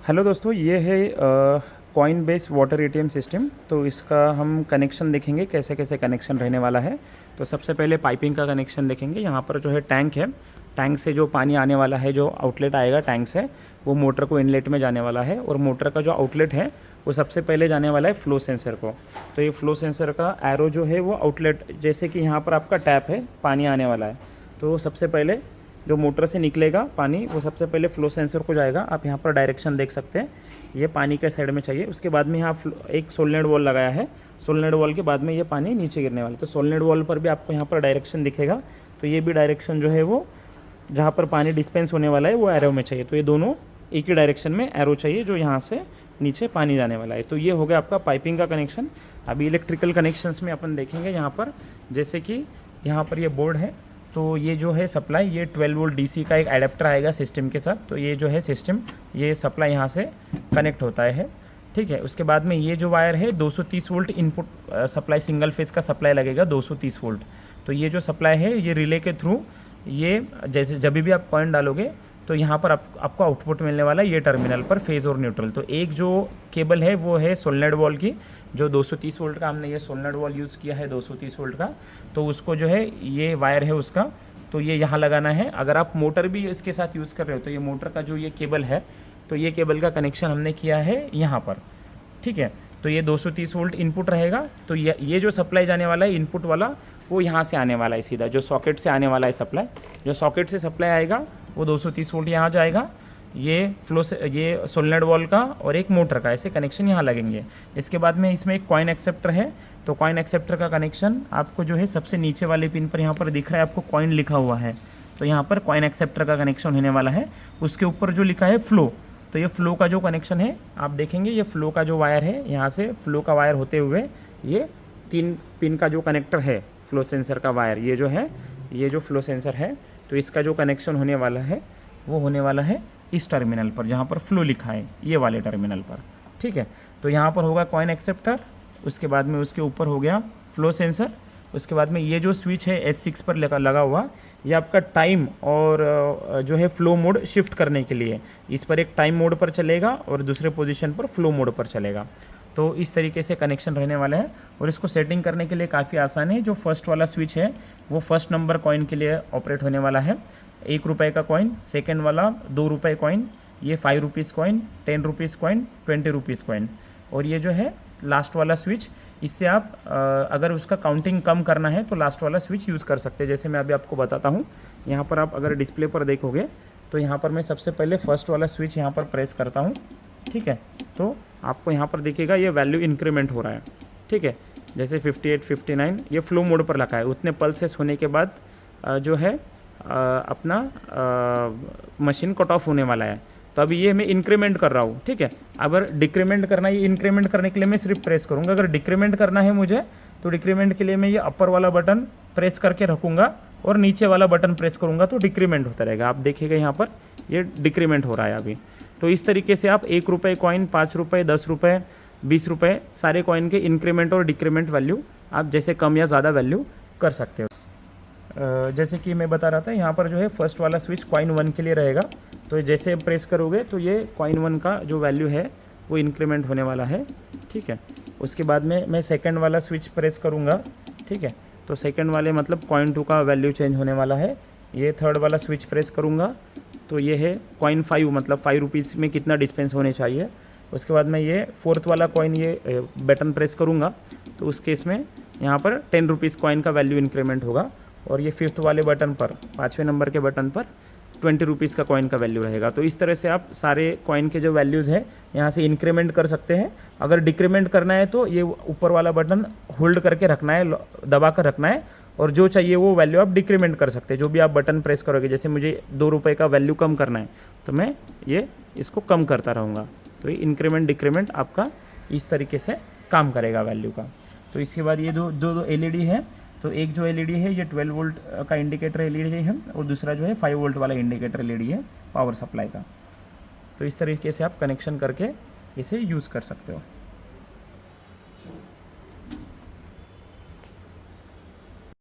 Hello दोस्तों, ये है coin base water ATM system. तो इसका हम कनेक्शन देखेंगे कैसे कैसे कनेक्शन रहने वाला है। तो सबसे पहले पाइपिंग का कनेक्शन देखेंगे। यहाँ पर जो है टैंक है, टैंक से जो पानी आने वाला है, जो आउटलेट आएगा टैंक से, वो मोटर को इनलेट में जाने वाला है। और मोटर का जो आउटलेट है वो सबसे पहले जाने वाला है फ्लो सेंसर को। तो ये फ्लो सेंसर का एरो जो है वो आउटलेट, जैसे कि यहाँ पर आपका टैप है, पानी आने वाला है, तो सबसे पहले जो मोटर से निकलेगा पानी वो सबसे पहले फ्लो सेंसर को जाएगा। आप यहाँ पर डायरेक्शन देख सकते हैं, ये पानी के साइड में चाहिए। उसके बाद में यहाँ एक सोलनॉइड वॉल लगाया है, सोलनॉइड वॉल के बाद में ये पानी नीचे गिरने वाला है। तो सोलनॉइड वॉल पर भी आपको यहाँ पर डायरेक्शन दिखेगा। तो ये भी डायरेक्शन जो है वो जहाँ पर पानी डिस्पेंस होने वाला है वो एरो में चाहिए। तो ये दोनों एक ही डायरेक्शन में एरो चाहिए जो यहाँ से नीचे पानी जाने वाला है। तो ये हो गया आपका पाइपिंग का कनेक्शन। अभी इलेक्ट्रिकल कनेक्शंस में अपन देखेंगे यहाँ पर, जैसे कि यहाँ पर ये बोर्ड है। तो ये जो है सप्लाई, ये 12 वोल्ट डीसी का एक एडेप्टर आएगा सिस्टम के साथ। तो ये जो है सिस्टम, ये सप्लाई यहाँ से कनेक्ट होता है, ठीक है। उसके बाद में ये जो वायर है 230 volt input supply, single phase का सप्लाई लगेगा 230 वोल्ट। तो ये जो सप्लाई है ये रिले के थ्रू, ये जैसे जब भी आप कॉइन डालोगे तो यहाँ पर आपको आउटपुट मिलने वाला है ये टर्मिनल पर, फेज़ और न्यूट्रल। तो एक जो केबल है वो है सोलनॉइड वॉल की, जो 230 वोल्ट का, हमने ये सोलनॉइड वॉल यूज़ किया है 230 वोल्ट का। तो उसको जो है ये वायर है उसका, तो ये यहाँ लगाना है। अगर आप मोटर भी इसके साथ यूज़ कर रहे हो तो ये मोटर का जो ये केबल है, तो ये केबल का कनेक्शन हमने किया है यहाँ पर, ठीक है। तो ये 230 वोल्ट इनपुट रहेगा। तो ये जो सप्लाई जाने वाला है इनपुट वाला, वो यहाँ से आने वाला है सीधा, जो सॉकेट से आने वाला है सप्लाई, जो सॉकेट से सप्लाई आएगा वो 230 वोल्ट यहाँ जाएगा। ये फ्लो से, ये सोलनॉइड वॉल का और एक मोटर का ऐसे कनेक्शन यहाँ लगेंगे। इसके बाद में इसमें एक कॉइन एक्सेप्टर है। तो कॉइन एक्सेप्टर का कनेक्शन आपको जो है सबसे नीचे वाले पिन पर यहाँ पर दिख रहा है, आपको कॉइन लिखा हुआ है। तो यहाँ पर कॉइन एक्सेप्टर का कनेक्शन होने वाला है। उसके ऊपर जो लिखा है फ्लो, तो ये फ्लो का जो कनेक्शन है आप देखेंगे, ये फ्लो का जो वायर है, यहाँ से फ्लो का वायर होते हुए ये 3 पिन का जो कनेक्टर है फ्लो सेंसर का वायर, ये जो है, ये जो फ्लो सेंसर है, तो इसका जो कनेक्शन होने वाला है वो होने वाला है इस टर्मिनल पर जहाँ पर फ्लो लिखा है, ये वाले टर्मिनल पर, ठीक है। तो यहाँ पर होगा कॉइन एक्सेप्टर, उसके बाद में उसके ऊपर हो गया फ्लो सेंसर। उसके बाद में ये जो स्विच है S6 पर लगा हुआ, ये आपका टाइम और जो है फ्लो मोड शिफ्ट करने के लिए, इस पर एक टाइम मोड पर चलेगा और दूसरे पोजीशन पर फ्लो मोड पर चलेगा। तो इस तरीके से कनेक्शन रहने वाला है। और इसको सेटिंग करने के लिए काफ़ी आसान है। जो फर्स्ट वाला स्विच है वो फर्स्ट नंबर कॉइन के लिए ऑपरेट होने वाला है, 1 रुपये का कॉइन। सेकेंड वाला 2 रुपये कॉइन, ये 5 rupees coin, 10 rupees coin, 20 rupees coin. और ये जो है लास्ट वाला स्विच, इससे आप अगर उसका काउंटिंग कम करना है तो लास्ट वाला स्विच यूज़ कर सकते हैं। जैसे मैं अभी आपको बताता हूँ, यहाँ पर आप अगर डिस्प्ले पर देखोगे तो यहाँ पर मैं सबसे पहले फर्स्ट वाला स्विच यहाँ पर प्रेस करता हूँ, ठीक है। तो आपको यहाँ पर दिखेगा ये वैल्यू इंक्रीमेंट हो रहा है, ठीक है। जैसे 58, 59 ये फ्लो मोड पर रखा है। उतने पल्सेस होने के बाद जो है अपना मशीन कट ऑफ होने वाला है। तो अभी ये मैं इंक्रीमेंट कर रहा हूँ, ठीक है। अगर डिक्रीमेंट करना है, ये इंक्रीमेंट करने के लिए मैं सिर्फ प्रेस करूँगा। अगर डिक्रीमेंट करना है मुझे तो डिक्रीमेंट के लिए मैं ये अपर वाला बटन प्रेस करके रखूँगा और नीचे वाला बटन प्रेस करूँगा तो डिक्रीमेंट होता रहेगा। आप देखिएगा यहाँ पर ये डिक्रीमेंट हो रहा है अभी। तो इस तरीके से आप 1 रुपये कॉइन, 5 रुपये, 10 रुपये, 20 रुपये, सारे कॉइन के इंक्रीमेंट और डिक्रीमेंट वैल्यू आप जैसे कम या ज़्यादा वैल्यू कर सकते हो। जैसे कि मैं बता रहा था, यहाँ पर जो है फर्स्ट वाला स्विच कॉइन 1 के लिए रहेगा। तो जैसे प्रेस करोगे तो ये कॉइन 1 का जो वैल्यू है वो इंक्रीमेंट होने वाला है, ठीक है। उसके बाद में मैं सेकंड वाला स्विच प्रेस करूँगा, ठीक है। तो सेकंड वाले मतलब कॉइन 2 का वैल्यू चेंज होने वाला है। ये थर्ड वाला स्विच प्रेस करूँगा तो ये है कॉइन 5, मतलब 5 रुपीज़ में कितना डिस्पेंस होने चाहिए। उसके बाद में ये फोर्थ वाला कॉइन, ये बटन प्रेस करूँगा तो उस केस में यहाँ पर 10 रुपीज़ कॉइन का वैल्यू इंक्रीमेंट होगा। और ये फिफ्थ वाले बटन पर, 5वें नंबर के बटन पर 20 रुपीज़ का कॉइन का वैल्यू रहेगा। तो इस तरह से आप सारे कॉइन के जो वैल्यूज़ हैं यहाँ से इंक्रीमेंट कर सकते हैं। अगर डिक्रीमेंट करना है तो ये ऊपर वाला बटन होल्ड करके रखना है, दबा कर रखना है, और जो चाहिए वो वैल्यू आप डिक्रीमेंट कर सकते हैं। जो भी आप बटन प्रेस करोगे, जैसे मुझे 2 रुपये का वैल्यू कम करना है तो मैं ये इसको कम करता रहूँगा। तो ये इंक्रीमेंट डिक्रीमेंट आपका इस तरीके से काम करेगा वैल्यू का। तो इसके बाद ये दो एलईडी है। तो एक जो एलईडी है ये 12 वोल्ट का इंडिकेटर एलईडी है और दूसरा जो है 5 वोल्ट वाला इंडिकेटर एलईडी है पावर सप्लाई का। तो इस तरीके से आप कनेक्शन करके इसे यूज़ कर सकते हो।